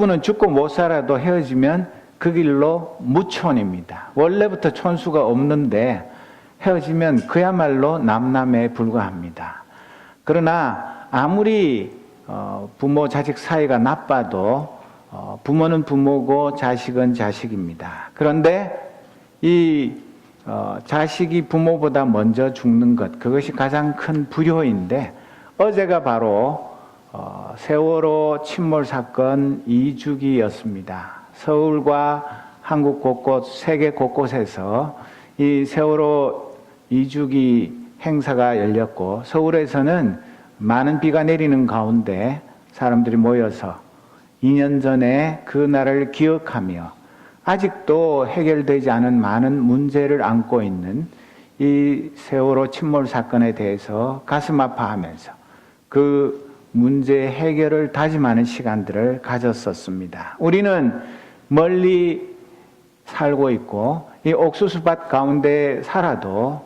부부는 죽고 못 살아도 헤어지면 그 길로 무촌입니다. 원래부터 촌수가 없는데 헤어지면 그야말로 남남에 불과합니다. 그러나 아무리 부모 자식 사이가 나빠도 부모는 부모고 자식은 자식입니다. 그런데 이 자식이 부모보다 먼저 죽는 것, 그것이 가장 큰 불효인데, 어제가 바로 세월호 침몰 사건 2주기였습니다. 서울과 한국 곳곳, 세계 곳곳에서 이 세월호 2주기 행사가 열렸고, 서울에서는 많은 비가 내리는 가운데 사람들이 모여서 2년 전에 그 날을 기억하며 아직도 해결되지 않은 많은 문제를 안고 있는 이 세월호 침몰 사건에 대해서 가슴 아파하면서 그 문제 해결을 다짐하는 시간들을 가졌었습니다. 우리는 멀리 살고 있고 이 옥수수밭 가운데 살아도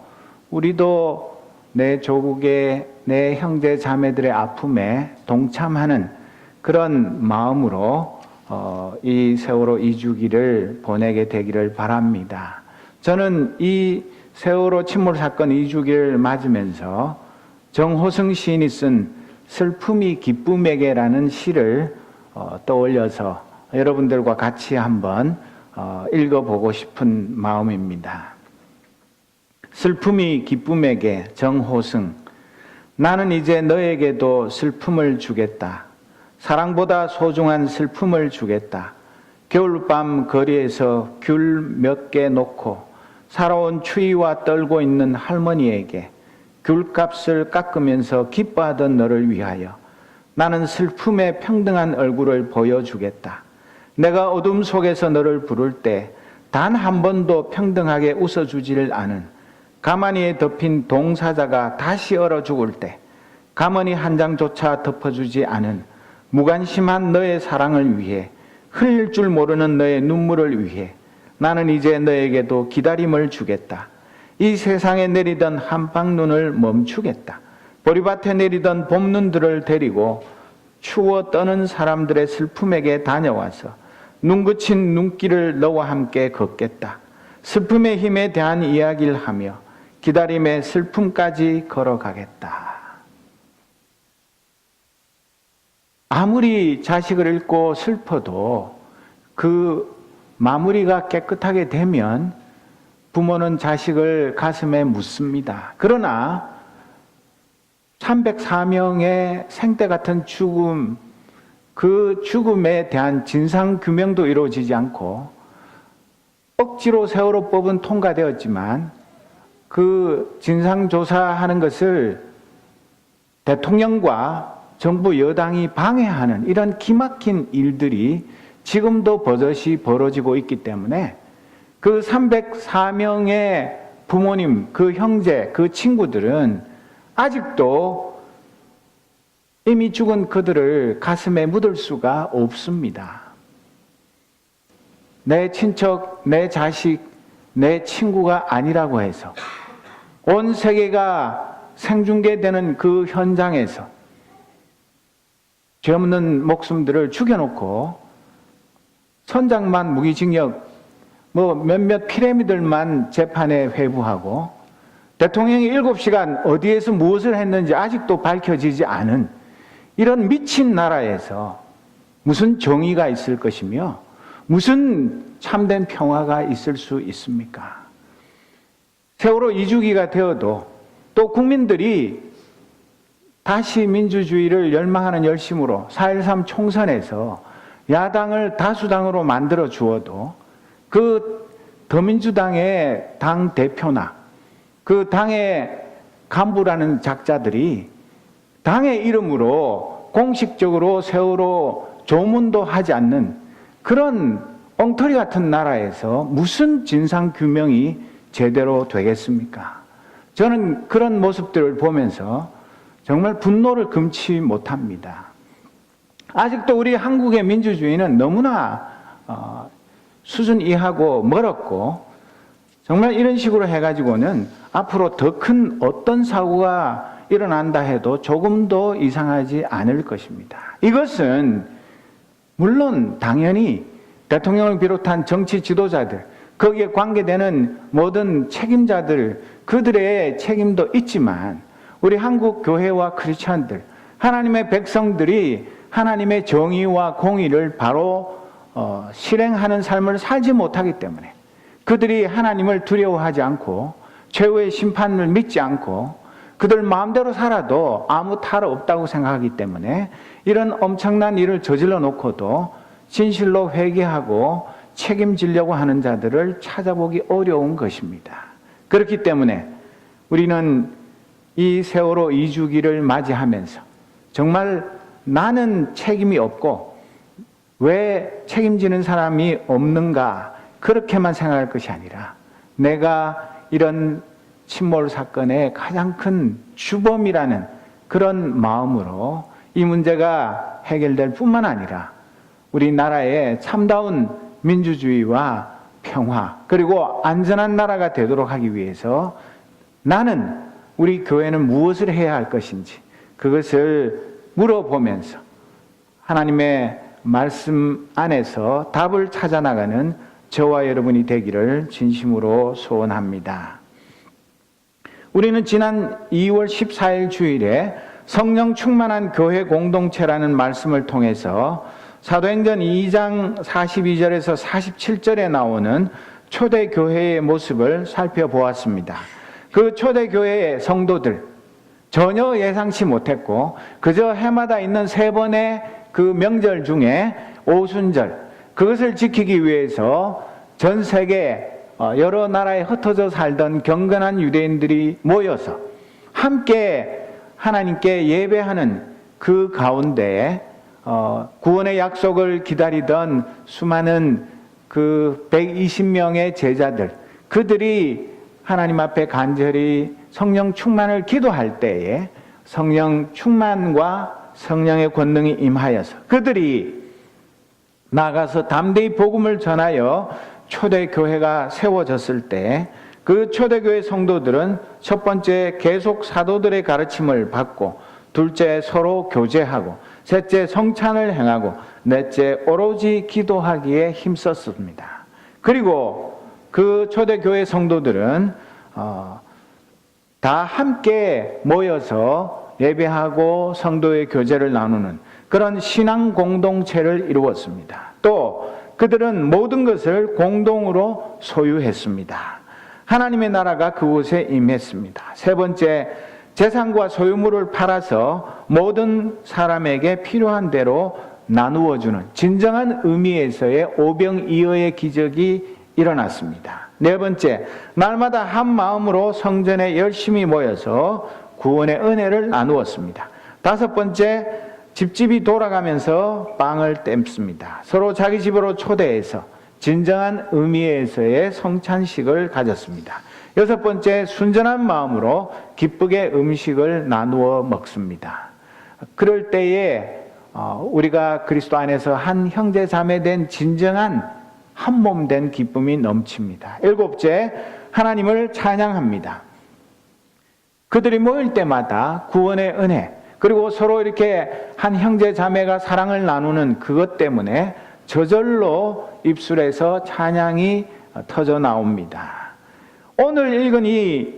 우리도 내 조국의 내 형제 자매들의 아픔에 동참하는 그런 마음으로 이 세월호 2주기를 보내게 되기를 바랍니다. 저는 이 세월호 침몰 사건 2주기를 맞으면서 정호승 시인이 쓴 슬픔이 기쁨에게라는 시를 떠올려서 여러분들과 같이 한번 읽어보고 싶은 마음입니다. 슬픔이 기쁨에게, 정호승. 나는 이제 너에게도 슬픔을 주겠다. 사랑보다 소중한 슬픔을 주겠다. 겨울밤 거리에서 귤 몇 개 놓고 살아온 추위와 떨고 있는 할머니에게 귤값을 깎으면서 기뻐하던 너를 위하여 나는 슬픔의 평등한 얼굴을 보여주겠다. 내가 어둠 속에서 너를 부를 때 단 한 번도 평등하게 웃어주지를 않은 가만히에 덮인 동사자가 다시 얼어 죽을 때 가만히 한 장조차 덮어주지 않은 무관심한 너의 사랑을 위해, 흘릴 줄 모르는 너의 눈물을 위해 나는 이제 너에게도 기다림을 주겠다. 이 세상에 내리던 한방눈을 멈추겠다. 보리밭에 내리던 봄눈들을 데리고 추워 떠는 사람들의 슬픔에게 다녀와서 눈 그친 눈길을 너와 함께 걷겠다. 슬픔의 힘에 대한 이야기를 하며 기다림의 슬픔까지 걸어가겠다. 아무리 자식을 잃고 슬퍼도 그 마무리가 깨끗하게 되면 부모는 자식을 가슴에 묻습니다. 그러나 304명의 생때 같은 죽음, 그 죽음에 대한 진상규명도 이루어지지 않고 억지로 세월호법은 통과되었지만 그 진상조사하는 것을 대통령과 정부 여당이 방해하는 이런 기막힌 일들이 지금도 버젓이 벌어지고 있기 때문에 그 304명의 부모님, 그 형제, 그 친구들은 아직도 이미 죽은 그들을 가슴에 묻을 수가 없습니다. 내 친척, 내 자식, 내 친구가 아니라고 해서 온 세계가 생중계되는 그 현장에서 죄 없는 목숨들을 죽여놓고 선장만 무기징역, 몇몇 피라미들만 재판에 회부하고 대통령이 7시간 어디에서 무엇을 했는지 아직도 밝혀지지 않은 이런 미친 나라에서 무슨 정의가 있을 것이며 무슨 참된 평화가 있을 수 있습니까? 세월호 2주기가 되어도 또 국민들이 다시 민주주의를 열망하는 열심으로 4.13 총선에서 야당을 다수당으로 만들어 주어도 그 더민주당의 당 대표나 그 당의 간부라는 작자들이 당의 이름으로 공식적으로 세월호 조문도 하지 않는 그런 엉터리 같은 나라에서 무슨 진상규명이 제대로 되겠습니까? 저는 그런 모습들을 보면서 정말 분노를 금치 못합니다. 아직도 우리 한국의 민주주의는 너무나 수준 이하고 멀었고 정말 이런 식으로 해가지고는 앞으로 더 큰 어떤 사고가 일어난다 해도 조금도 이상하지 않을 것입니다. 이것은 물론 당연히 대통령을 비롯한 정치 지도자들, 거기에 관계되는 모든 책임자들, 그들의 책임도 있지만 우리 한국 교회와 크리스찬들, 하나님의 백성들이 하나님의 정의와 공의를 바로 실행하는 삶을 살지 못하기 때문에, 그들이 하나님을 두려워하지 않고 최후의 심판을 믿지 않고 그들 마음대로 살아도 아무 탈 없다고 생각하기 때문에 이런 엄청난 일을 저질러 놓고도 진실로 회개하고 책임지려고 하는 자들을 찾아보기 어려운 것입니다. 그렇기 때문에 우리는 이 세월호 2주기를 맞이하면서 정말 나는 책임이 없고 왜 책임지는 사람이 없는가, 그렇게만 생각할 것이 아니라 내가 이런 침몰 사건의 가장 큰 주범이라는 그런 마음으로 이 문제가 해결될 뿐만 아니라 우리나라의 참다운 민주주의와 평화, 그리고 안전한 나라가 되도록 하기 위해서 나는, 우리 교회는 무엇을 해야 할 것인지 그것을 물어보면서 하나님의 말씀 안에서 답을 찾아나가는 저와 여러분이 되기를 진심으로 소원합니다. 우리는 지난 2월 14일 주일에 성령 충만한 교회 공동체라는 말씀을 통해서 사도행전 2장 42절에서 47절에 나오는 초대교회의 모습을 살펴보았습니다. 그 초대교회의 성도들, 전혀 예상치 못했고 그저 해마다 있는 3번의 그 명절 중에 오순절, 그것을 지키기 위해서 전 세계 여러 나라에 흩어져 살던 경건한 유대인들이 모여서 함께 하나님께 예배하는 그 가운데에 구원의 약속을 기다리던 수많은 그 120명의 제자들, 그들이 하나님 앞에 간절히 성령 충만을 기도할 때에 성령 충만과 성령의 권능이 임하여서 그들이 나가서 담대히 복음을 전하여 초대교회가 세워졌을 때 그 초대교회 성도들은 첫 번째 계속 사도들의 가르침을 받고, 둘째 서로 교제하고, 셋째 성찬을 행하고, 넷째 오로지 기도하기에 힘썼습니다. 그리고 그 초대교회 성도들은 다 함께 모여서 예배하고 성도의 교제를 나누는 그런 신앙 공동체를 이루었습니다. 또 그들은 모든 것을 공동으로 소유했습니다. 하나님의 나라가 그곳에 임했습니다. 세 번째, 재산과 소유물을 팔아서 모든 사람에게 필요한 대로 나누어주는 진정한 의미에서의 오병이어의 기적이 일어났습니다. 네 번째, 날마다 한 마음으로 성전에 열심히 모여서 구원의 은혜를 나누었습니다. 다섯 번째, 집집이 돌아가면서 빵을 뗍습니다. 서로 자기 집으로 초대해서 진정한 의미에서의 성찬식을 가졌습니다. 여섯 번째, 순전한 마음으로 기쁘게 음식을 나누어 먹습니다. 그럴 때에 우리가 그리스도 안에서 한 형제 자매 된 진정한 한 몸 된 기쁨이 넘칩니다. 일곱째, 하나님을 찬양합니다. 그들이 모일 때마다 구원의 은혜, 그리고 서로 이렇게 한 형제 자매가 사랑을 나누는 그것 때문에 저절로 입술에서 찬양이 터져 나옵니다. 오늘 읽은 이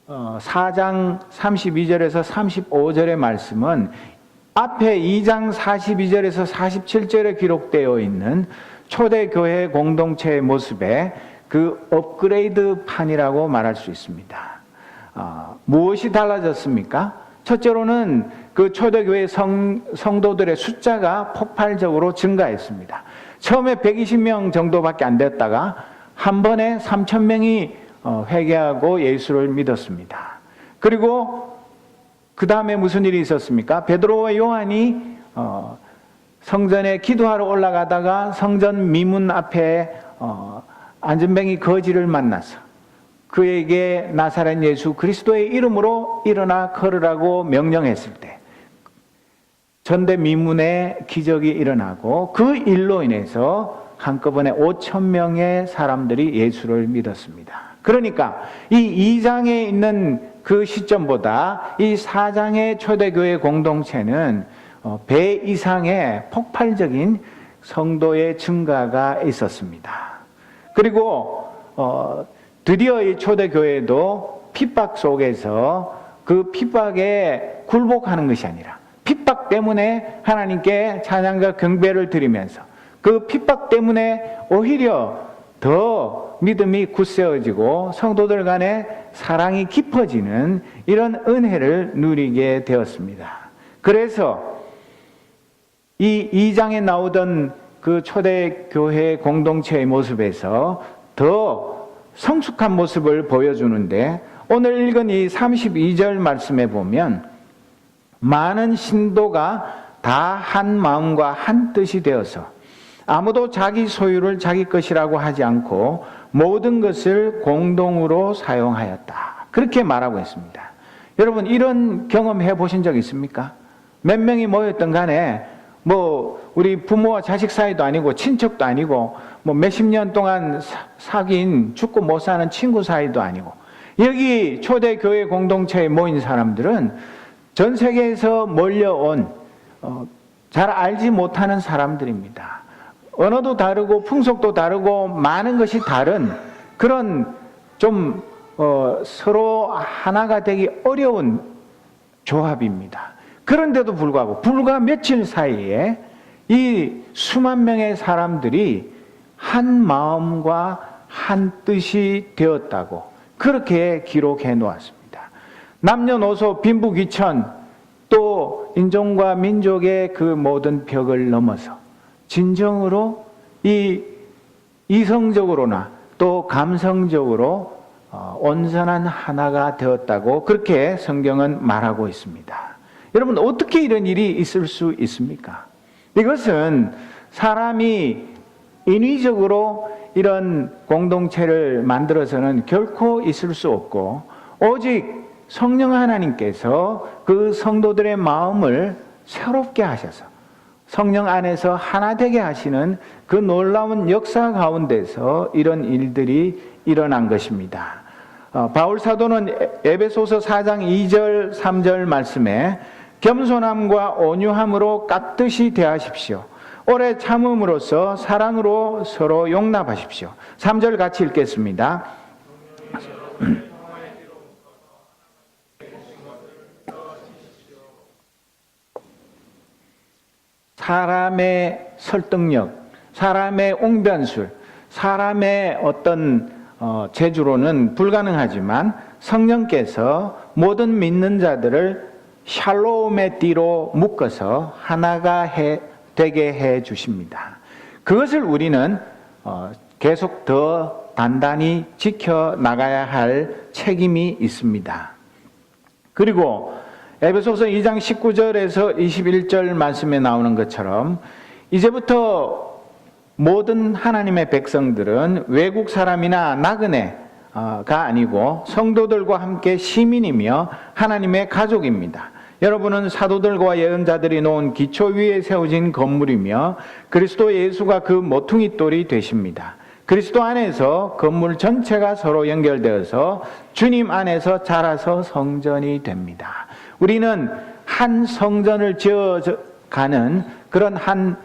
4장 32절에서 35절의 말씀은 앞에 2장 42절에서 47절에 기록되어 있는 초대교회 공동체의 모습의 그 업그레이드 판이라고 말할 수 있습니다. 무엇이 달라졌습니까? 첫째로는 그 초대교회 성도들의 숫자가 폭발적으로 증가했습니다. 처음에 120명 정도밖에 안 됐다가 한 번에 3,000명이 회개하고 예수를 믿었습니다. 그리고 그 다음에 무슨 일이 있었습니까? 베드로와 요한이 성전에 기도하러 올라가다가 성전 미문 앞에 안전뱅이 거지를 만나서 그에게 나사렛 예수 그리스도의 이름으로 일어나 걸으라고 명령했을 때 전대미문의 기적이 일어나고 그 일로 인해서 한꺼번에 5,000명의 사람들이 예수를 믿었습니다. 그러니까 이 2장에 있는 그 시점보다 이 4장의 초대교회 공동체는 배 이상의 폭발적인 성도의 증가가 있었습니다. 그리고 드디어 이 초대교회도 핍박 속에서 그 핍박에 굴복하는 것이 아니라 핍박 때문에 하나님께 찬양과 경배를 드리면서 그 핍박 때문에 오히려 더 믿음이 굳세어지고 성도들 간의 사랑이 깊어지는 이런 은혜를 누리게 되었습니다. 그래서 이 2장에 나오던 그 초대교회 공동체의 모습에서 더 성숙한 모습을 보여주는데, 오늘 읽은 이 32절 말씀에 보면 많은 신도가 다 한 마음과 한 뜻이 되어서 아무도 자기 소유를 자기 것이라고 하지 않고 모든 것을 공동으로 사용하였다. 그렇게 말하고 있습니다. 여러분, 이런 경험 해보신 적 있습니까? 몇 명이 모였던 간에 우리 부모와 자식 사이도 아니고 친척도 아니고 몇십 년 동안 사귄 죽고 못 사는 친구 사이도 아니고, 여기 초대교회 공동체에 모인 사람들은 전 세계에서 몰려온 잘 알지 못하는 사람들입니다. 언어도 다르고 풍속도 다르고 많은 것이 다른 그런 좀 서로 하나가 되기 어려운 조합입니다. 그런데도 불구하고 불과 며칠 사이에 이 수만 명의 사람들이 한 마음과 한 뜻이 되었다고 그렇게 기록해 놓았습니다. 남녀노소 빈부귀천 또 인종과 민족의 그 모든 벽을 넘어서 진정으로 이 이성적으로나 또 감성적으로 온전한 하나가 되었다고 그렇게 성경은 말하고 있습니다. 여러분, 어떻게 이런 일이 있을 수 있습니까? 이것은 사람이 인위적으로 이런 공동체를 만들어서는 결코 있을 수 없고, 오직 성령 하나님께서 그 성도들의 마음을 새롭게 하셔서 성령 안에서 하나 되게 하시는 그 놀라운 역사 가운데서 이런 일들이 일어난 것입니다. 바울 사도는 에베소서 4장 2절 3절 말씀에 겸손함과 온유함으로 깍듯이 대하십시오. 오래 참음으로써 사랑으로 서로 용납하십시오. 3절 같이 읽겠습니다. 사람의 설득력, 사람의 웅변술, 사람의 어떤 재주로는 불가능하지만 성령께서 모든 믿는 자들을 샬롬의 띠로 묶어서 하나가 되게 해 주십니다. 그것을 우리는 계속 더 단단히 지켜나가야 할 책임이 있습니다. 그리고 에베소서 2장 19절에서 21절 말씀에 나오는 것처럼 이제부터 모든 하나님의 백성들은 외국 사람이나 나그네가 아니고 성도들과 함께 시민이며 하나님의 가족입니다. 여러분은 사도들과 예언자들이 놓은 기초 위에 세워진 건물이며 그리스도 예수가 그 모퉁이 돌이 되십니다. 그리스도 안에서 건물 전체가 서로 연결되어서 주님 안에서 자라서 성전이 됩니다. 우리는 한 성전을 지어가는 그런 한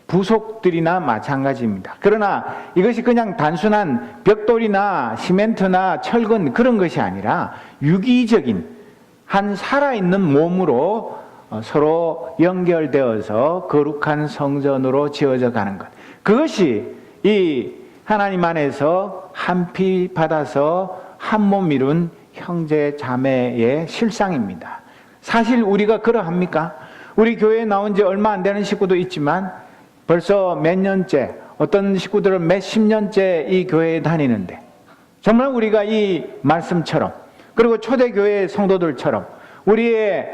부속들이나 마찬가지입니다. 그러나 이것이 그냥 단순한 벽돌이나 시멘트나 철근 그런 것이 아니라 유기적인 한 살아있는 몸으로 서로 연결되어서 거룩한 성전으로 지어져 가는 것. 그것이 이 하나님 안에서 한 피 받아서 한 몸 이룬 형제 자매의 실상입니다. 사실 우리가 그러합니까? 우리 교회에 나온 지 얼마 안 되는 식구도 있지만 벌써 몇 년째, 어떤 식구들은 몇십 년째 이 교회에 다니는데 정말 우리가 이 말씀처럼, 그리고 초대교회 성도들처럼 우리의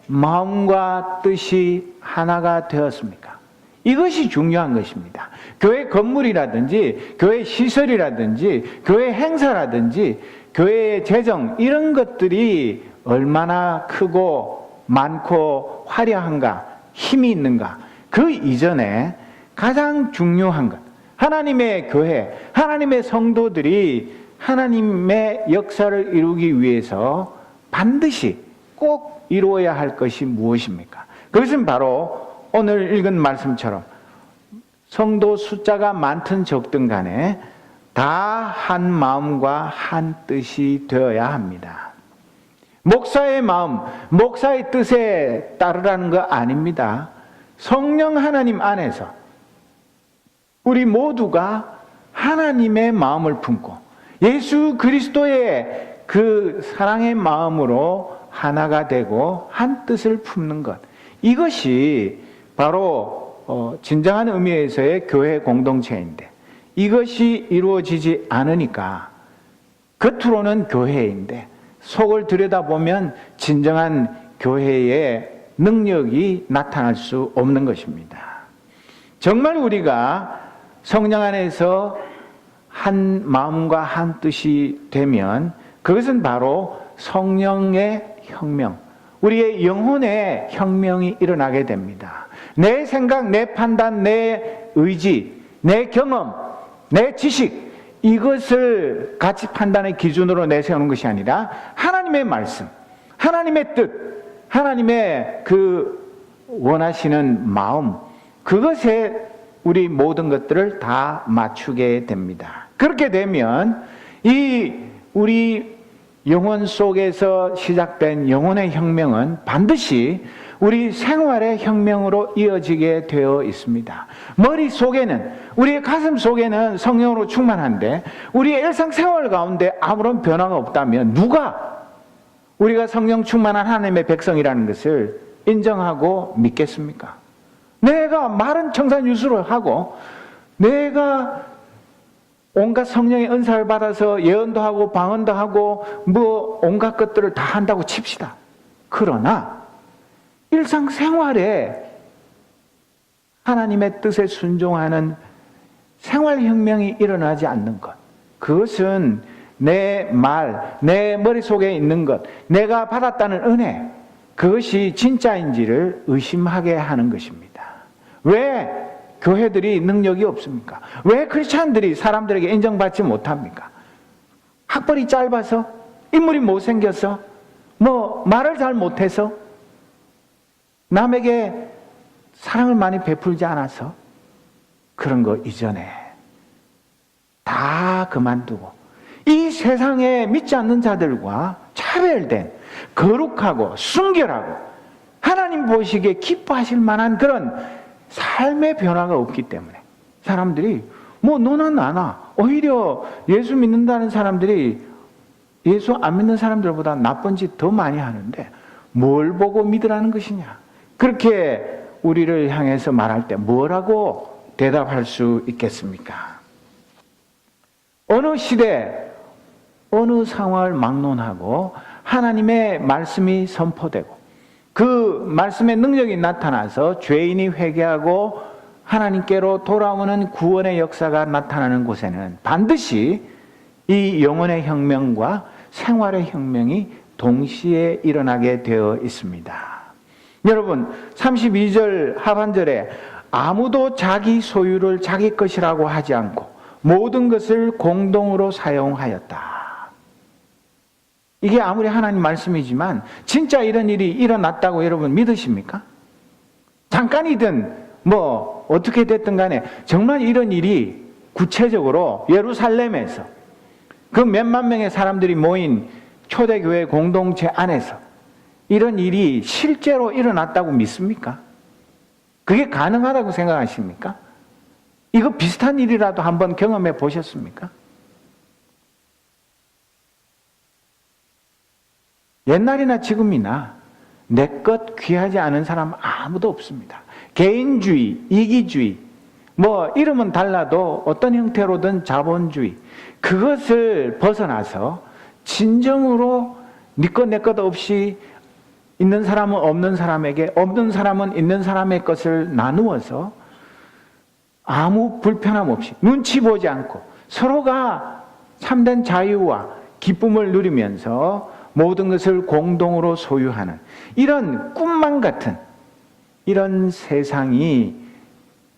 마음과 뜻이 하나가 되었습니까? 이것이 중요한 것입니다. 교회 건물이라든지 교회 시설이라든지 교회 행사라든지 교회의 재정, 이런 것들이 얼마나 크고 많고 화려한가, 힘이 있는가, 그 이전에 가장 중요한 것, 하나님의 교회, 하나님의 성도들이 하나님의 역사를 이루기 위해서 반드시 꼭 이루어야 할 것이 무엇입니까? 그것은 바로 오늘 읽은 말씀처럼 성도 숫자가 많든 적든 간에 다 한 마음과 한 뜻이 되어야 합니다. 목사의 마음, 목사의 뜻에 따르라는 거 아닙니다. 성령 하나님 안에서 우리 모두가 하나님의 마음을 품고 예수 그리스도의 그 사랑의 마음으로 하나가 되고 한 뜻을 품는 것, 이것이 바로 진정한 의미에서의 교회 공동체인데, 이것이 이루어지지 않으니까 겉으로는 교회인데 속을 들여다보면 진정한 교회의 능력이 나타날 수 없는 것입니다. 정말 우리가 성령 안에서 한 마음과 한 뜻이 되면 그것은 바로 성령의 혁명, 우리의 영혼의 혁명이 일어나게 됩니다. 내 생각, 내 판단, 내 의지, 내 경험, 내 지식, 이것을 가치 판단의 기준으로 내세우는 것이 아니라 하나님의 말씀, 하나님의 뜻, 하나님의 그 원하시는 마음, 그것에 우리 모든 것들을 다 맞추게 됩니다. 그렇게 되면 이 우리 영혼 속에서 시작된 영혼의 혁명은 반드시 우리 생활의 혁명으로 이어지게 되어 있습니다. 머릿속에는, 우리의 가슴 속에는 성령으로 충만한데 우리의 일상생활 가운데 아무런 변화가 없다면 누가 우리가 성령 충만한 하나님의 백성이라는 것을 인정하고 믿겠습니까? 내가 마른 청산유수를 하고 내가 온갖 성령의 은사를 받아서 예언도 하고 방언도 하고 뭐 온갖 것들을 다 한다고 칩시다. 그러나 일상생활에 하나님의 뜻에 순종하는 생활혁명이 일어나지 않는 것, 그것은 내 말, 내 머릿속에 있는 것, 내가 받았다는 은혜, 그것이 진짜인지를 의심하게 하는 것입니다. 왜 교회들이 능력이 없습니까? 왜 크리스찬들이 사람들에게 인정받지 못합니까? 학벌이 짧아서? 인물이 못생겨서? 뭐 말을 잘 못해서? 남에게 사랑을 많이 베풀지 않아서? 그런 거 이전에 다 그만두고 이 세상에 믿지 않는 자들과 차별된 거룩하고 순결하고 하나님 보시기에 기뻐하실 만한 그런 삶의 변화가 없기 때문에 사람들이 뭐 너나 나나, 오히려 예수 믿는다는 사람들이 예수 안 믿는 사람들보다 나쁜 짓 더 많이 하는데 뭘 보고 믿으라는 것이냐, 그렇게 우리를 향해서 말할 때 뭐라고 대답할 수 있겠습니까? 어느 시대, 어느 상황을 막론하고 하나님의 말씀이 선포되고 그 말씀의 능력이 나타나서 죄인이 회개하고 하나님께로 돌아오는 구원의 역사가 나타나는 곳에는 반드시 이 영혼의 혁명과 생활의 혁명이 동시에 일어나게 되어 있습니다. 여러분, 32절 하반절에 아무도 자기 소유를 자기 것이라고 하지 않고 모든 것을 공동으로 사용하였다. 이게 아무리 하나님 말씀이지만 진짜 이런 일이 일어났다고 여러분 믿으십니까? 잠깐이든 뭐 어떻게 됐든 간에 정말 이런 일이 구체적으로 예루살렘에서 그 몇만 명의 사람들이 모인 초대교회 공동체 안에서 이런 일이 실제로 일어났다고 믿습니까? 그게 가능하다고 생각하십니까? 이거 비슷한 일이라도 한번 경험해 보셨습니까? 옛날이나 지금이나 내 것 귀하지 않은 사람 아무도 없습니다. 개인주의, 이기주의, 뭐 이름은 달라도 어떤 형태로든 자본주의, 그것을 벗어나서 진정으로 네 것 내 것 없이 있는 사람은 없는 사람에게, 없는 사람은 있는 사람의 것을 나누어서 아무 불편함 없이 눈치 보지 않고 서로가 참된 자유와 기쁨을 누리면서 모든 것을 공동으로 소유하는 이런 꿈만 같은 이런 세상이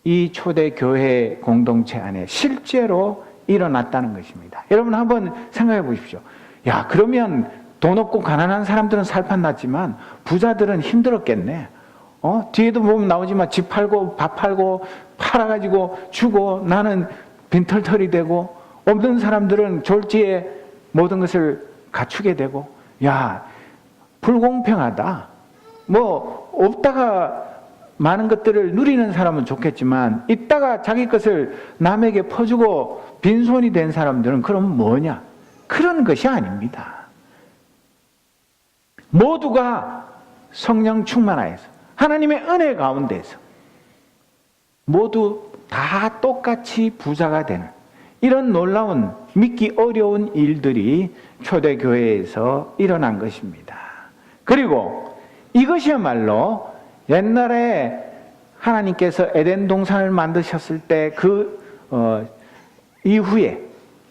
이 초대교회 공동체 안에 실제로 일어났다는 것입니다. 여러분 한번 생각해 보십시오. 야, 그러면 돈 없고 가난한 사람들은 살판 났지만 부자들은 힘들었겠네. 뒤에도 보면 나오지만 집 팔고 밥 팔고 팔아가지고 주고 나는 빈털털이 되고, 없는 사람들은 졸지에 모든 것을 갖추게 되고, 야, 불공평하다. 뭐 없다가 많은 것들을 누리는 사람은 좋겠지만 있다가 자기 것을 남에게 퍼주고 빈손이 된 사람들은 그럼 뭐냐? 그런 것이 아닙니다. 모두가 성령 충만하여서 하나님의 은혜 가운데서 모두 다 똑같이 부자가 되는 이런 놀라운, 믿기 어려운 일들이 초대교회에서 일어난 것입니다. 그리고 이것이야말로 옛날에 하나님께서 에덴 동산을 만드셨을 때 이후에,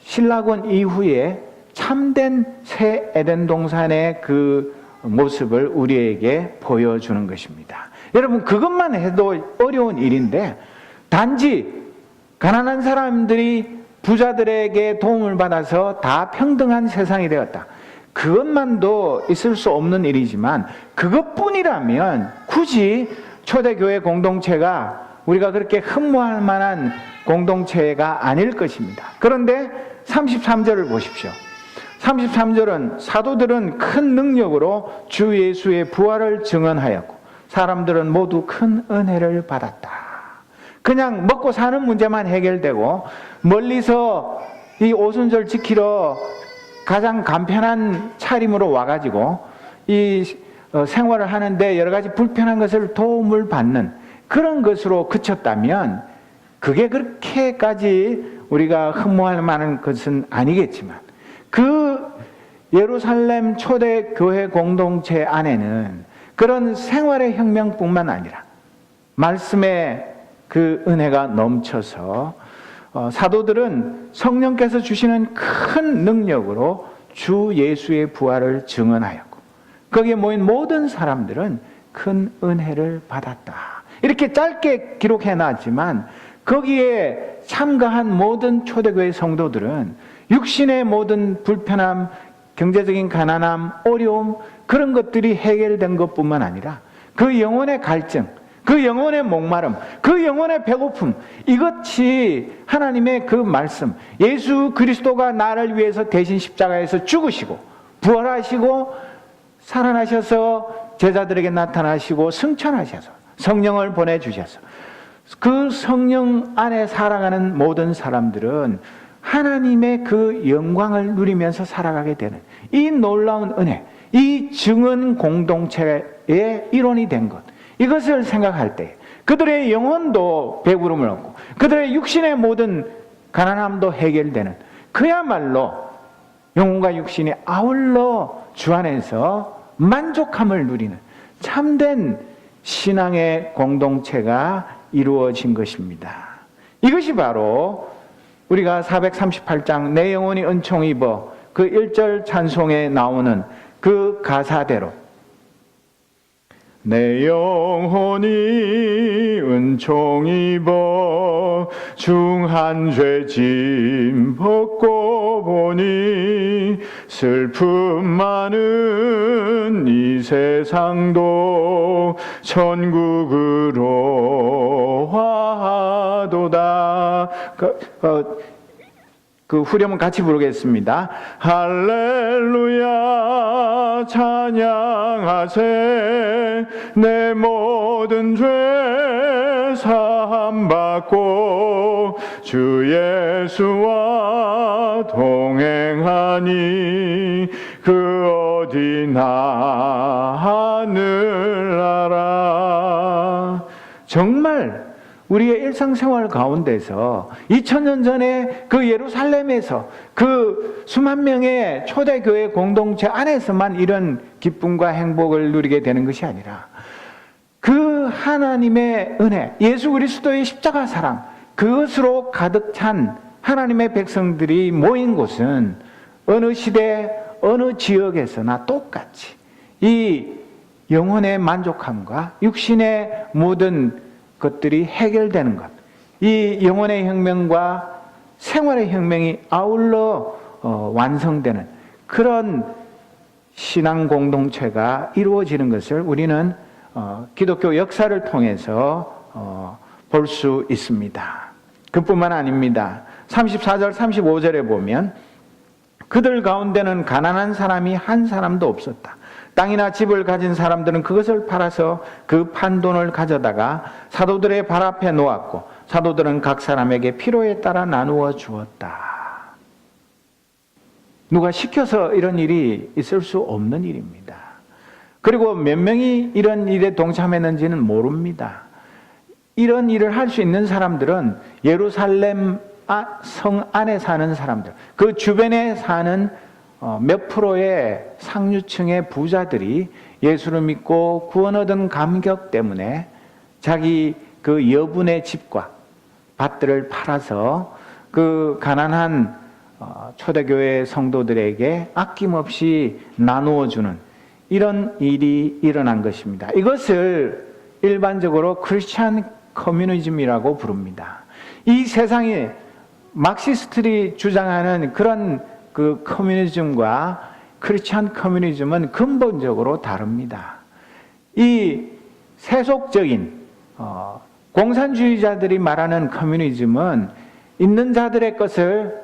신라권 이후에 참된 새 에덴 동산의 그 모습을 우리에게 보여주는 것입니다. 여러분, 그것만 해도 어려운 일인데, 단지 가난한 사람들이 부자들에게 도움을 받아서 다 평등한 세상이 되었다, 그것만도 있을 수 없는 일이지만, 그것뿐이라면 굳이 초대교회 공동체가 우리가 그렇게 흠모할 만한 공동체가 아닐 것입니다. 그런데 33절을 보십시오. 33절은 사도들은 큰 능력으로 주 예수의 부활을 증언하였고 사람들은 모두 큰 은혜를 받았다. 그냥 먹고 사는 문제만 해결되고 멀리서 이 오순절 지키러 가장 간편한 차림으로 와가지고 이 생활을 하는데 여러 가지 불편한 것을 도움을 받는 그런 것으로 그쳤다면 그게 그렇게까지 우리가 흠모할 만한 것은 아니겠지만, 그 예루살렘 초대교회 공동체 안에는 그런 생활의 혁명뿐만 아니라 말씀의 그 은혜가 넘쳐서 사도들은 성령께서 주시는 큰 능력으로 주 예수의 부활을 증언하였고 거기에 모인 모든 사람들은 큰 은혜를 받았다. 이렇게 짧게 기록해 놨지만 거기에 참가한 모든 초대교회 성도들은 육신의 모든 불편함, 경제적인 가난함, 어려움, 그런 것들이 해결된 것뿐만 아니라 그 영혼의 갈증, 그 영혼의 목마름, 그 영혼의 배고픔, 이것이 하나님의 그 말씀, 예수 그리스도가 나를 위해서 대신 십자가에서 죽으시고 부활하시고 살아나셔서 제자들에게 나타나시고 승천하셔서 성령을 보내주셔서 그 성령 안에 살아가는 모든 사람들은 하나님의 그 영광을 누리면서 살아가게 되는 이 놀라운 은혜, 이 증언 공동체의 일원이 된 것, 이것을 생각할 때 그들의 영혼도 배부름을 얻고 그들의 육신의 모든 가난함도 해결되는, 그야말로 영혼과 육신이 아울러 주 안에서 만족함을 누리는 참된 신앙의 공동체가 이루어진 것입니다. 이것이 바로 우리가 438장 내 영혼이 은총 입어 그 1절 찬송에 나오는 그 가사대로 내 영혼이 은총 입어 중한 죄 짐 벗고 보니 슬픔 많은 이 세상도 천국으로 화도다. 그 후렴은 같이 부르겠습니다. 할렐루야 찬양하세 내 모든 죄 사함받고 주 예수와 동행하니 그 어디나 하늘나라. 정말 우리의 일상생활 가운데서 2000년 전에 그 예루살렘에서 그 수만 명의 초대교회 공동체 안에서만 이런 기쁨과 행복을 누리게 되는 것이 아니라 그 하나님의 은혜, 예수 그리스도의 십자가 사랑, 그것으로 가득 찬 하나님의 백성들이 모인 곳은 어느 시대, 어느 지역에서나 똑같이 이 영혼의 만족함과 육신의 모든 것들이 해결되는 것, 이 영혼의 혁명과 생활의 혁명이 아울러 완성되는 그런 신앙 공동체가 이루어지는 것을 우리는 기독교 역사를 통해서 볼 수 있습니다. 그뿐만 아닙니다. 34절, 35절에 보면 그들 가운데는 가난한 사람이 한 사람도 없었다. 땅이나 집을 가진 사람들은 그것을 팔아서 그 판돈을 가져다가 사도들의 발 앞에 놓았고 사도들은 각 사람에게 필요에 따라 나누어 주었다. 누가 시켜서 이런 일이 있을 수 없는 일입니다. 그리고 몇 명이 이런 일에 동참했는지는 모릅니다. 이런 일을 할 수 있는 사람들은 예루살렘 성 안에 사는 사람들, 그 주변에 사는 몇 프로의 상류층의 부자들이 예수를 믿고 구원 얻은 감격 때문에 자기 그 여분의 집과 밭들을 팔아서 그 가난한 초대교회 성도들에게 아낌없이 나누어 주는 이런 일이 일어난 것입니다. 이것을 일반적으로 크리스찬 커뮤니즘이라고 부릅니다. 이 세상에 막시스트들이 주장하는 그런 그 커뮤니즘과 크리스찬 커뮤니즘은 근본적으로 다릅니다. 이 세속적인 공산주의자들이 말하는 커뮤니즘은 있는 자들의 것을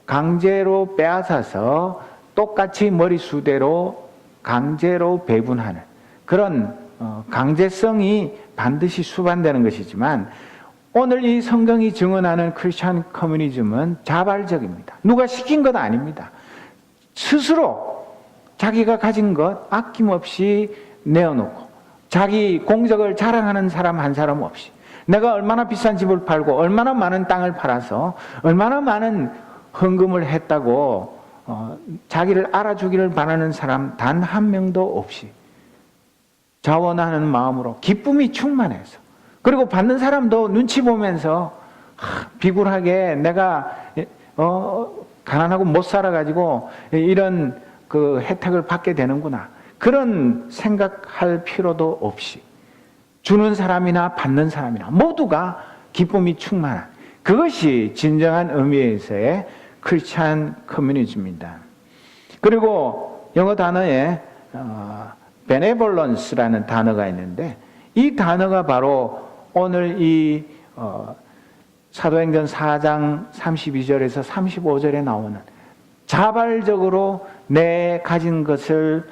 강제로 빼앗아서 똑같이 머리수대로 강제로 배분하는 그런 강제성이 반드시 수반되는 것이지만 오늘 이 성경이 증언하는 크리스찬 커뮤니즘은 자발적입니다. 누가 시킨 것 아닙니다. 스스로 자기가 가진 것 아낌없이 내어놓고 자기 공적을 자랑하는 사람 한 사람 없이 내가 얼마나 비싼 집을 팔고 얼마나 많은 땅을 팔아서 얼마나 많은 헌금을 했다고 자기를 알아주기를 바라는 사람 단 한 명도 없이 자원하는 마음으로 기쁨이 충만해서 그리고 받는 사람도 눈치 보면서 비굴하게 내가 가난하고 못 살아가지고 이런 그 혜택을 받게 되는구나 그런 생각할 필요도 없이 주는 사람이나 받는 사람이나 모두가 기쁨이 충만한 그것이 진정한 의미에서의 크리스찬 커뮤니즘입니다. 그리고 영어 단어에 benevolence라는 단어가 있는데 이 단어가 바로 오늘 이 사도행전 4장 32절에서 35절에 나오는 자발적으로 내 가진 것을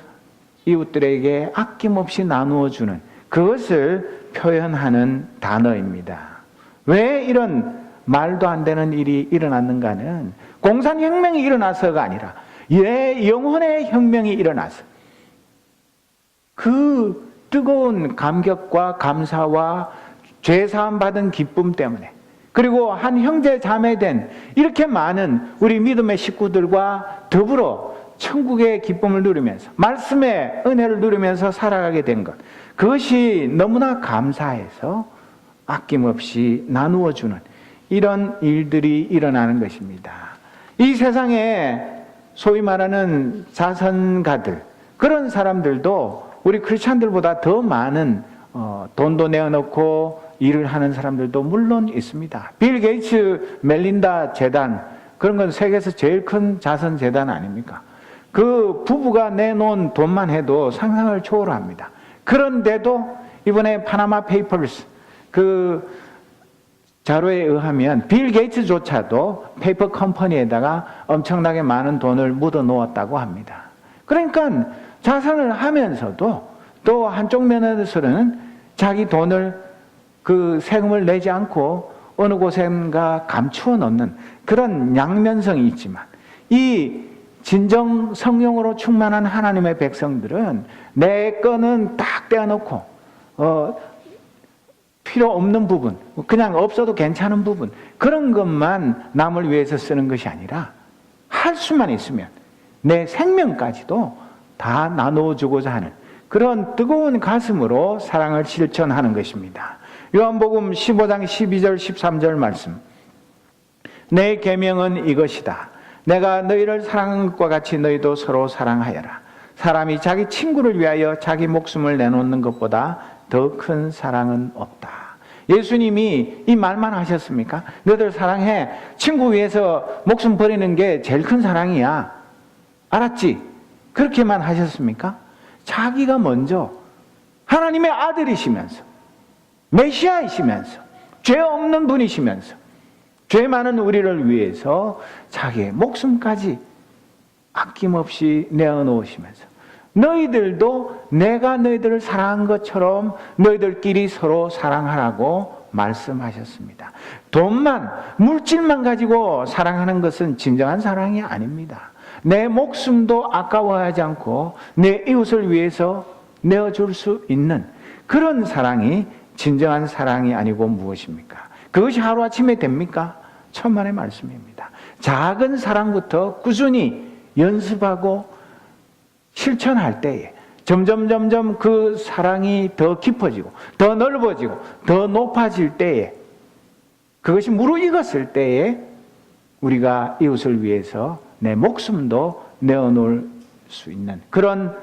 이웃들에게 아낌없이 나누어 주는 그것을 표현하는 단어입니다. 왜 이런 말도 안 되는 일이 일어났는가는 공산혁명이 일어나서가 아니라 영혼의 혁명이 일어나서 그 뜨거운 감격과 감사와 죄사함 받은 기쁨 때문에 그리고 한 형제 자매된 이렇게 많은 우리 믿음의 식구들과 더불어 천국의 기쁨을 누리면서 말씀의 은혜를 누리면서 살아가게 된 것 그것이 너무나 감사해서 아낌없이 나누어 주는 이런 일들이 일어나는 것입니다. 이 세상에 소위 말하는 자선가들 그런 사람들도 우리 크리스찬들보다 더 많은 돈도 내어놓고 일을 하는 사람들도 물론 있습니다. 빌 게이츠 멜린다 재단 그런 건 세계에서 제일 큰 자선 재단 아닙니까? 그 부부가 내놓은 돈만 해도 상상을 초월합니다. 그런데도 이번에 파나마 페이퍼스 그 자료에 의하면 빌 게이츠조차도 페이퍼 컴퍼니에다가 엄청나게 많은 돈을 묻어 놓았다고 합니다. 그러니까 자선을 하면서도 또 한쪽 면에서는 자기 돈을 그 세금을 내지 않고 어느 곳엔가 감추어 놓는 그런 양면성이 있지만 이 진정 성령으로 충만한 하나님의 백성들은 내 거는 딱 떼어놓고 필요 없는 부분 그냥 없어도 괜찮은 부분 그런 것만 남을 위해서 쓰는 것이 아니라 할 수만 있으면 내 생명까지도 다 나눠주고자 하는 그런 뜨거운 가슴으로 사랑을 실천하는 것입니다. 요한복음 15장 12절 13절 말씀 내 계명은 이것이다. 내가 너희를 사랑한 것과 같이 너희도 서로 사랑하여라. 사람이 자기 친구를 위하여 자기 목숨을 내놓는 것보다 더 큰 사랑은 없다. 예수님이 이 말만 하셨습니까? 너희들 사랑해. 친구 위해서 목숨 버리는 게 제일 큰 사랑이야. 알았지? 그렇게만 하셨습니까? 자기가 먼저 하나님의 아들이시면서 메시아이시면서 죄 없는 분이시면서 죄 많은 우리를 위해서 자기의 목숨까지 아낌없이 내어놓으시면서 너희들도 내가 너희들을 사랑한 것처럼 너희들끼리 서로 사랑하라고 말씀하셨습니다. 돈만, 물질만 가지고 사랑하는 것은 진정한 사랑이 아닙니다. 내 목숨도 아까워하지 않고 내 이웃을 위해서 내어줄 수 있는 그런 사랑이 진정한 사랑이 아니고 무엇입니까? 그것이 하루아침에 됩니까? 천만의 말씀입니다. 작은 사랑부터 꾸준히 연습하고 실천할 때에 점점 그 사랑이 더 깊어지고 더 넓어지고 더 높아질 때에 그것이 무르익었을 때에 우리가 이웃을 위해서 내 목숨도 내어놓을 수 있는 그런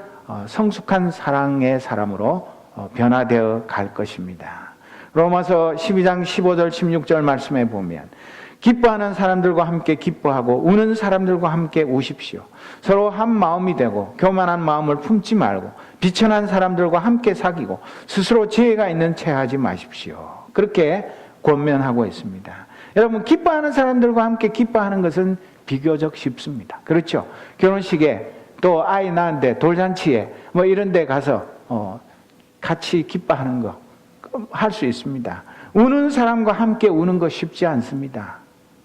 성숙한 사랑의 사람으로 변화되어 갈 것입니다. 로마서 12장 15절 16절 말씀에 보면 기뻐하는 사람들과 함께 기뻐하고 우는 사람들과 함께 우십시오. 서로 한 마음이 되고 교만한 마음을 품지 말고 비천한 사람들과 함께 사귀고 스스로 지혜가 있는 채 하지 마십시오. 그렇게 권면하고 있습니다. 여러분, 기뻐하는 사람들과 함께 기뻐하는 것은 비교적 쉽습니다. 그렇죠? 결혼식에 또 아이 낳은데 돌잔치에 뭐 이런 데 가서 같이 기뻐하는 거 할 수 있습니다. 우는 사람과 함께 우는 거 쉽지 않습니다.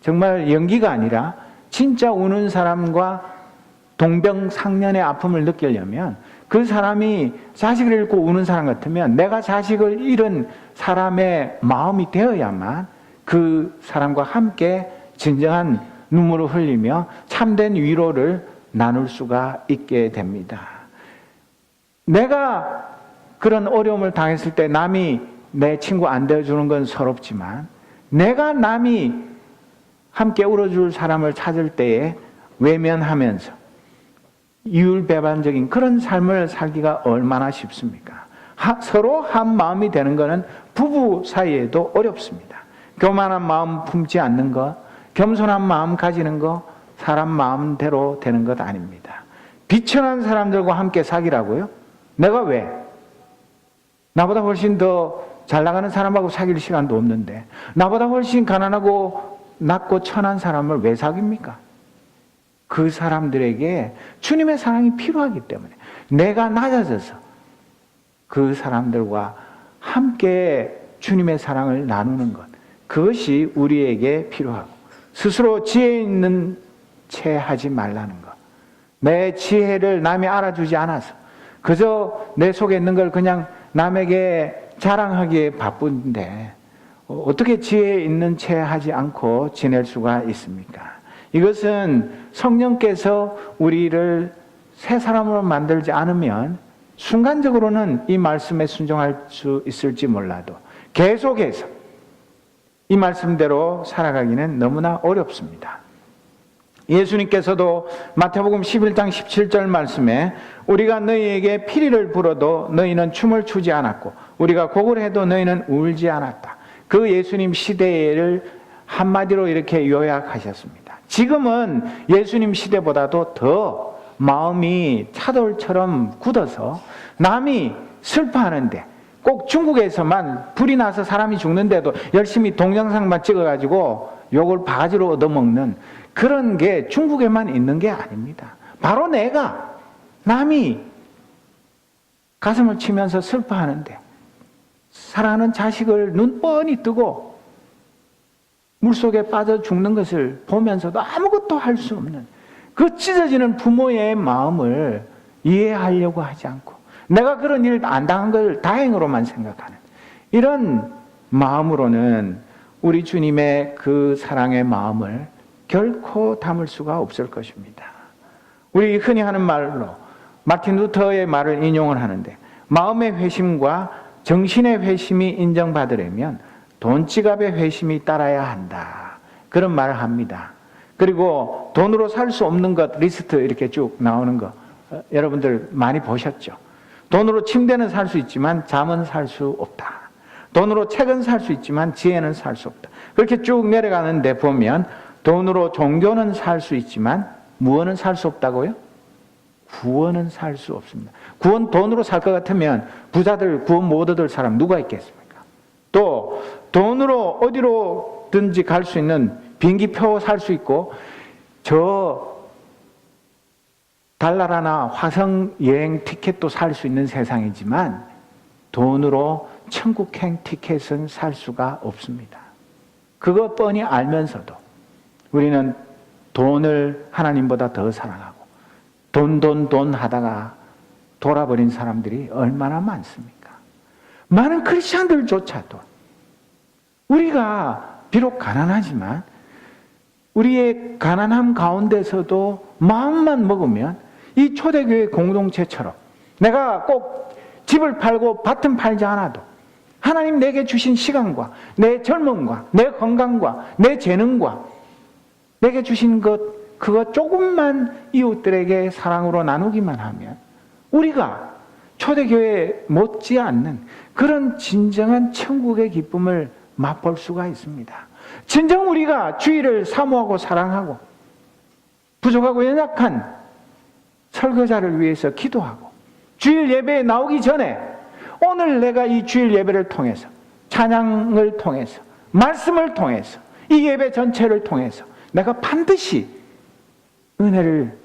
정말 연기가 아니라 진짜 우는 사람과 동병상련의 아픔을 느끼려면 그 사람이 자식을 잃고 우는 사람 같으면 내가 자식을 잃은 사람의 마음이 되어야만 그 사람과 함께 진정한 눈물을 흘리며 참된 위로를 나눌 수가 있게 됩니다. 내가 그런 어려움을 당했을 때 남이 내 친구 안 되어주는 건 서럽지만 내가 남이 함께 울어줄 사람을 찾을 때에 외면하면서 이율배반적인 그런 삶을 살기가 얼마나 쉽습니까? 서로 한 마음이 되는 것은 부부 사이에도 어렵습니다. 교만한 마음 품지 않는 것, 겸손한 마음 가지는 것, 사람 마음대로 되는 것 아닙니다. 비천한 사람들과 함께 사귀라고요? 내가 왜? 나보다 훨씬 더 잘 나가는 사람하고 사귈 시간도 없는데 나보다 훨씬 가난하고 낮고 천한 사람을 왜 사깁니까? 그 사람들에게 주님의 사랑이 필요하기 때문에 내가 낮아져서 그 사람들과 함께 주님의 사랑을 나누는 것, 그것이 우리에게 필요하고 스스로 지혜 있는 채 하지 말라는 것. 내 지혜를 남이 알아주지 않아서 그저 내 속에 있는 걸 그냥 남에게 자랑하기에 바쁜데 어떻게 지혜 있는 채 하지 않고 지낼 수가 있습니까? 이것은 성령께서 우리를 새 사람으로 만들지 않으면 순간적으로는 이 말씀에 순종할 수 있을지 몰라도 계속해서 이 말씀대로 살아가기는 너무나 어렵습니다. 예수님께서도 마태복음 11장 17절 말씀에 우리가 너희에게 피리를 불어도 너희는 춤을 추지 않았고 우리가 곡을 해도 너희는 울지 않았다. 그 예수님 시대를 한마디로 이렇게 요약하셨습니다. 지금은 예수님 시대보다도 더 마음이 차돌처럼 굳어서 남이 슬퍼하는데 꼭 중국에서만 불이 나서 사람이 죽는데도 열심히 동영상만 찍어가지고 욕을 바가지로 얻어먹는 그런 게 중국에만 있는 게 아닙니다. 바로 내가 남이 가슴을 치면서 슬퍼하는데 사랑하는 자식을 눈 뻔히 뜨고 물속에 빠져 죽는 것을 보면서도 아무것도 할 수 없는 그 찢어지는 부모의 마음을 이해하려고 하지 않고 내가 그런 일 안 당한 걸 다행으로만 생각하는 이런 마음으로는 우리 주님의 그 사랑의 마음을 결코 담을 수가 없을 것입니다. 우리 흔히 하는 말로 마틴 루터의 말을 인용을 하는데 마음의 회심과 정신의 회심이 인정받으려면 돈지갑의 회심이 따라야 한다. 그런 말을 합니다. 그리고 돈으로 살 수 없는 것 리스트 이렇게 쭉 나오는 거 여러분들 많이 보셨죠? 돈으로 침대는 살 수 있지만 잠은 살 수 없다. 돈으로 책은 살 수 있지만 지혜는 살 수 없다. 그렇게 쭉 내려가는데 보면 돈으로 종교는 살 수 있지만 무엇은 살 수 없다고요? 구원은 살 수 없습니다. 구원 돈으로 살 것 같으면 부자들 구원 못 얻을 사람 누가 있겠습니까? 또 돈으로 어디로든지 갈 수 있는 비행기표 살 수 있고 저 달나라나 화성 여행 티켓도 살 수 있는 세상이지만 돈으로 천국행 티켓은 살 수가 없습니다. 그거 뻔히 알면서도 우리는 돈을 하나님보다 더 사랑하고 돈 하다가 돌아버린 사람들이 얼마나 많습니까? 많은 크리스찬들조차도 우리가 비록 가난하지만 우리의 가난함 가운데서도 마음만 먹으면 이 초대교회 공동체처럼 내가 꼭 집을 팔고 밭은 팔지 않아도 하나님 내게 주신 시간과 내 젊음과 내 건강과 내 재능과 내게 주신 것 그거 조금만 이웃들에게 사랑으로 나누기만 하면 우리가 초대교회에 못지않는 그런 진정한 천국의 기쁨을 맛볼 수가 있습니다. 진정 우리가 주의를 사모하고 사랑하고 부족하고 연약한 설교자를 위해서 기도하고 주일 예배에 나오기 전에 오늘 내가 이 주일 예배를 통해서 찬양을 통해서 말씀을 통해서 이 예배 전체를 통해서 내가 반드시 은혜를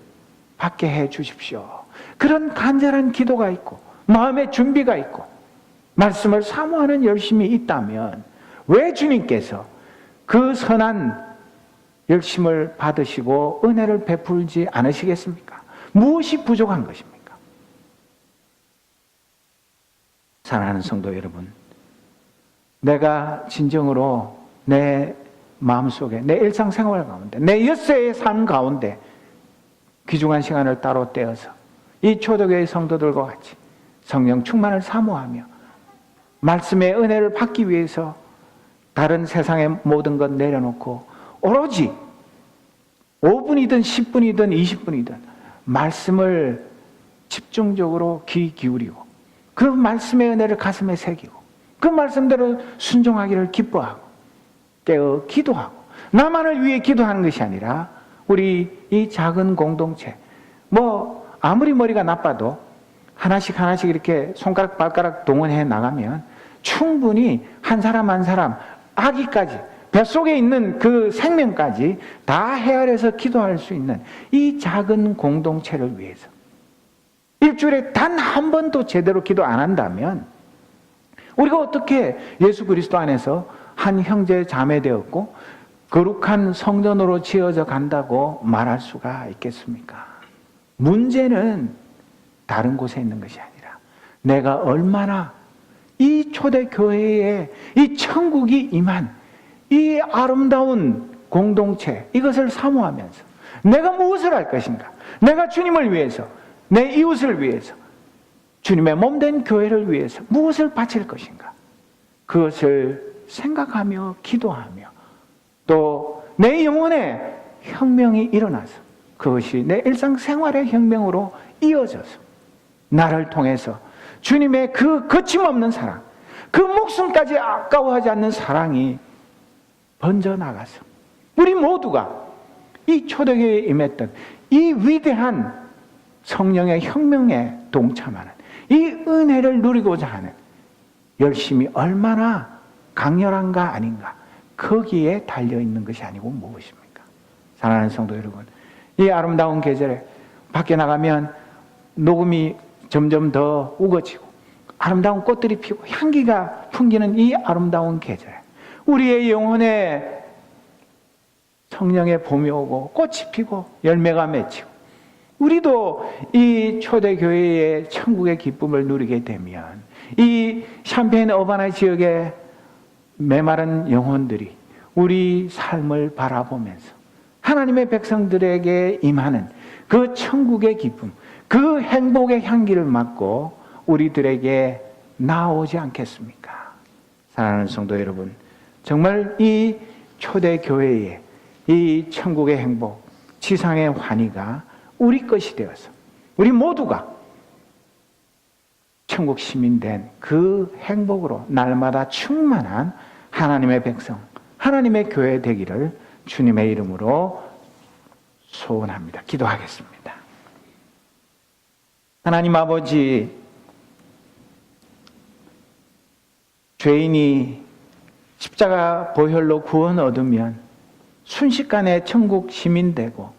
받게 해 주십시오. 그런 간절한 기도가 있고 마음의 준비가 있고 말씀을 사모하는 열심이 있다면 왜 주님께서 그 선한 열심을 받으시고 은혜를 베풀지 않으시겠습니까? 무엇이 부족한 것입니까? 사랑하는 성도 여러분, 내가 진정으로 내 마음속에 내 일상생활 가운데 내 엿새의 삶 가운데 귀중한 시간을 따로 떼어서 이 초대교회 성도들과 같이 성령 충만을 사모하며 말씀의 은혜를 받기 위해서 다른 세상의 모든 것 내려놓고 오로지 5분이든 10분이든 20분이든 말씀을 집중적으로 귀 기울이고 그 말씀의 은혜를 가슴에 새기고 그 말씀대로 순종하기를 기뻐하고 깨어 기도하고 나만을 위해 기도하는 것이 아니라 우리 이 작은 공동체 아무리 머리가 나빠도 하나씩 이렇게 손가락 발가락 동원해 나가면 충분히 한 사람 한 사람 아기까지 뱃속에 있는 그 생명까지 다 헤아려서 기도할 수 있는 이 작은 공동체를 위해서 일주일에 단 한 번도 제대로 기도 안 한다면 우리가 어떻게 예수 그리스도 안에서 한 형제 자매 되었고 거룩한 성전으로 지어져 간다고 말할 수가 있겠습니까? 문제는 다른 곳에 있는 것이 아니라 내가 얼마나 이 초대교회에 이 천국이 임한 이 아름다운 공동체 이것을 사모하면서 내가 무엇을 할 것인가? 내가 주님을 위해서 내 이웃을 위해서 주님의 몸된 교회를 위해서 무엇을 바칠 것인가? 그것을 생각하며 기도하며 또 내 영혼에 혁명이 일어나서 그것이 내 일상생활의 혁명으로 이어져서 나를 통해서 주님의 그 거침없는 사랑, 그 목숨까지 아까워하지 않는 사랑이 번져나가서 우리 모두가 이 초대교회에 임했던 이 위대한 성령의 혁명에 동참하는 이 은혜를 누리고자 하는 열심이 얼마나 강렬한가 아닌가 거기에 달려있는 것이 아니고 무엇입니까? 사랑하는 성도 여러분, 이 아름다운 계절에 밖에 나가면 녹음이 점점 더 우거지고 아름다운 꽃들이 피고 향기가 풍기는 이 아름다운 계절에 우리의 영혼에 성령의 봄이 오고 꽃이 피고 열매가 맺히고 우리도 이 초대교회의 천국의 기쁨을 누리게 되면 이 샴페인 어바나 지역의 메마른 영혼들이 우리 삶을 바라보면서 하나님의 백성들에게 임하는 그 천국의 기쁨, 그 행복의 향기를 맡고 우리들에게 나오지 않겠습니까? 사랑하는 성도 여러분, 정말 이 초대교회의 이 천국의 행복, 지상의 환희가 우리 것이 되어서 우리 모두가 천국 시민 된 그 행복으로 날마다 충만한 하나님의 백성, 하나님의 교회 되기를 주님의 이름으로 소원합니다. 기도하겠습니다. 하나님 아버지, 죄인이 십자가 보혈로 구원 얻으면 순식간에 천국 시민 되고